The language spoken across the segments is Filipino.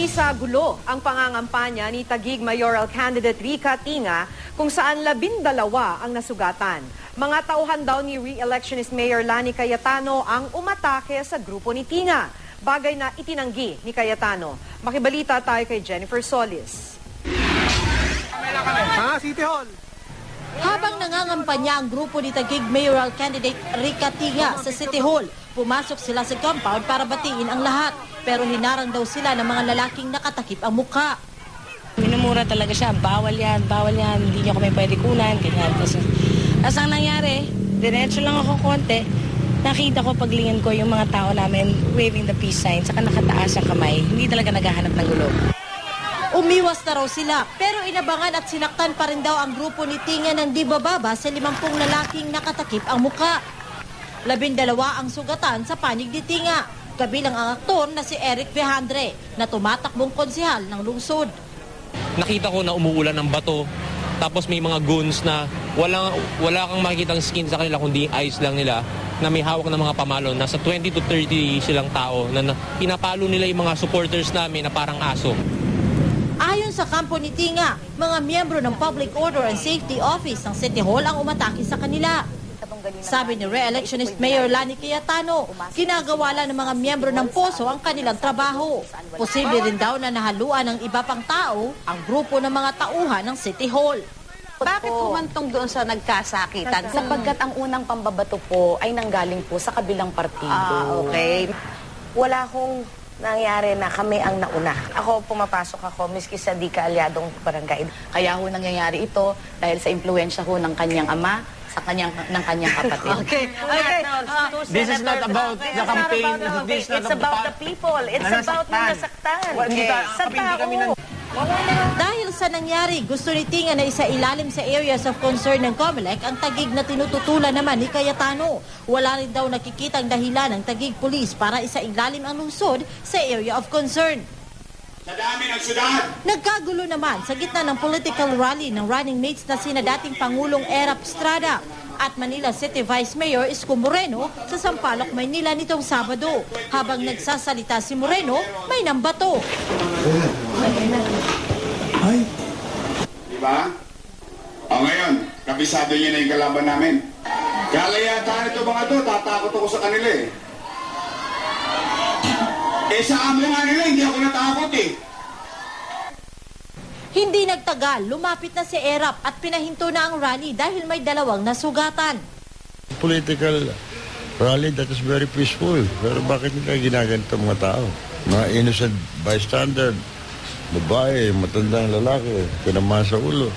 Nasawi sa gulo ang pangangampanya ni Taguig Mayoral candidate Rica Tinga kung saan 12 ang nasugatan. Mga tauhan daw ni re-electionist Mayor Lani Cayetano ang umatake sa grupo ni Tinga. Bagay na itinanggi ni Cayetano. Makibalita tayo kay Jennifer Solis. City Hall. Habang nangangampanya ang grupo ni Taguig Mayoral candidate Rica Tinga sa City Hall, pumasok sila sa compound para batiin ang lahat. Pero hinarang daw sila ng mga lalaking nakatakip ang mukha. Minumura talaga siya, bawal yan, hindi niyo kami pwede kunan, ganyan. As ang nangyari, diretso lang ako konti, nakita ko paglingan ko yung mga tao namin waving the peace sign, saka nakataas ang kamay, hindi talaga naghahanap ng gulo. Umiwas na raw sila, pero inabangan at sinaktan pa rin daw ang grupo ni Tinga ng di bababa sa 50 lalaking nakatakip ang mukha. 12 ang sugatan sa panig ni Tinga. Kabilang ang aktor na si Eric Vejandre na tumatakbong konsehal ng lungsod. Nakita ko na umuulan ng bato, tapos may mga goons na wala kang makikitang skin sa kanila kundi eyes lang nila na may hawak ng mga pamalo. Nasa 20 to 30 silang tao na pinapalo nila yung mga supporters namin na parang aso. Ayon sa kampo ni Tinga, mga miyembro ng Public Order and Safety Office ng City Hall ang umatake sa kanila. Sabi ni re-electionist Mayor Lani Cayetano, ginagawa lang ng mga miyembro ng POSO ang kanilang trabaho. Posible rin daw na nahaluan ng iba pang tao ang grupo ng mga tauhan ng City Hall. Bakit humantong doon sa nagkasakitan? Sapagkat ang unang pambabato po ay nanggaling po sa kabilang partido. Okay. Wala akong nangyari na kami ang nauna. Ako, pumapasok ako, miski sa di kaalyadong barangay. Kaya ho nangyayari ito dahil sa impluensya ho ng kanyang ama, ng kanyang kapatid. Okay. This is not about the campaign. It's about the people. It's about yung nasaktan. Sa tao. Dahil sa nangyari, gusto ni Tinga na isa ilalim sa areas of concern ng COMELEC ang Taguig na tinututulan naman ni Cayetano. Wala rin daw nakikitang dahilan ng Taguig Police para isa ilalim ang lungsod sa area of concern. Sa dami ng syudad. Nagkagulo naman sa gitna ng political rally ng running mates na sina dating Pangulong Erap Estrada at Manila City Vice Mayor Isko Moreno sa Sampaloc, Maynila nitong Sabado. Habang nagsasalita si Moreno, may nambato. Ay. Diba? O ngayon, kabisado niya na yung kalaban namin. Kalayatan ito mga to, tatakot ako sa kanila eh. Sa amo nga nila, hindi ako natakot eh. Hindi nagtagal, lumapit na si Erap at pinahinto na ang rally dahil may 2 nasugatan. Political rally that is very peaceful. Pero bakit nila ginaganito mga tao? Mga innocent bystander, babae, matandang lalaki, pinamaan sa ulo.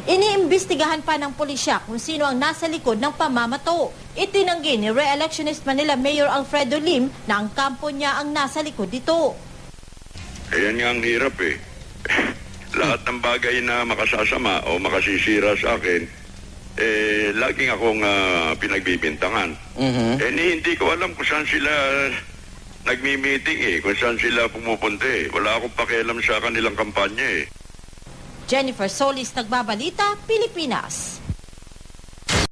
Iniimbestigahan pa ng pulisya kung sino ang nasa likod ng pamamato. Itinanggi ni re-electionist Manila Mayor Alfredo Lim na ang kampo niya ang nasa likod dito. Ayan nga ang hirap eh. Lahat ng bagay na makasasama o makasisira sa akin, laging akong pinagbibintangan. Hindi ko alam kung saan sila nagmi-meeting eh, kung saan sila pumupunta eh. Wala akong pakialam sa kanilang kampanya eh. Jennifer Solis, Nagbabalita, Pilipinas.